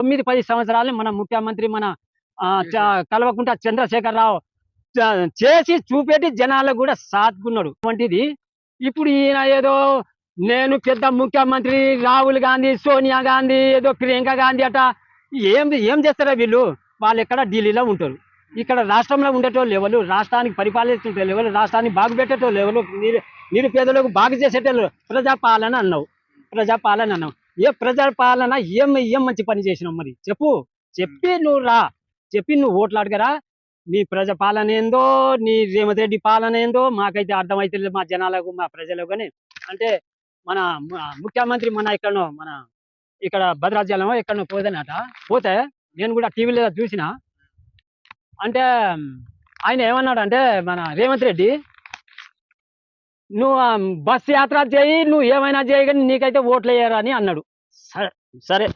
9-10 సంవత్సరాలు మన ముఖ్యమంత్రి మన కల్వకుంట్ల చంద్రశేఖరరావు చేసి చూపెట్టి జనాలకు కూడా సాత్కున్నాడు. వంటిది ఇప్పుడు ఈయన ఏదో నేను పెద్ద ముఖ్యమంత్రి రాహుల్ గాంధీ, సోనియా గాంధీ, ఏదో ప్రియాంక గాంధీ అట ఏం ఏం చేస్తారా వీళ్ళు? వాళ్ళు ఎక్కడ ఢిల్లీలో ఉంటారు. ఇక్కడ రాష్ట్రంలో ఉండేటోళ్ళు ఎవరు? రాష్ట్రానికి పరిపాలించేటోళ్ళు ఎవరు? రాష్ట్రాన్ని బాగు పెట్టేటోళ్ళు ఎవరు? నిరుపేదలకు బాగు చేసేటోళ్ళు. ప్రజాపాలన అన్నావు, ప్రజాపాలన అన్నావు. ఏ ప్రజాపాలన ఏం మంచి పని చేసినావు? మరి చెప్పు. చెప్పి నువ్వు రా, చెప్పి నువ్వు ఓట్లు అడగరా. నీ ప్రజాపాలన ఏందో, నీ రేవంత్ రెడ్డి పాలన ఏందో మాకైతే అర్థమైతే మా జనాలకు, మా ప్రజలకు. కానీ అంటే మన ముఖ్యమంత్రి ఇక్కడ భద్రాచలం ఎక్కడో పోదనట. పోతే నేను కూడా టీవీలో చూసిన. అంటే ఆయన ఏమన్నాడు అంటే, మన రేవంత్ రెడ్డి, నువ్వు బస్ యాత్ర చేయి, నువ్వు ఏమైనా చేయి, కానీ నీకైతే ఓట్లు వేయరా అని అన్నాడు. సరే సరే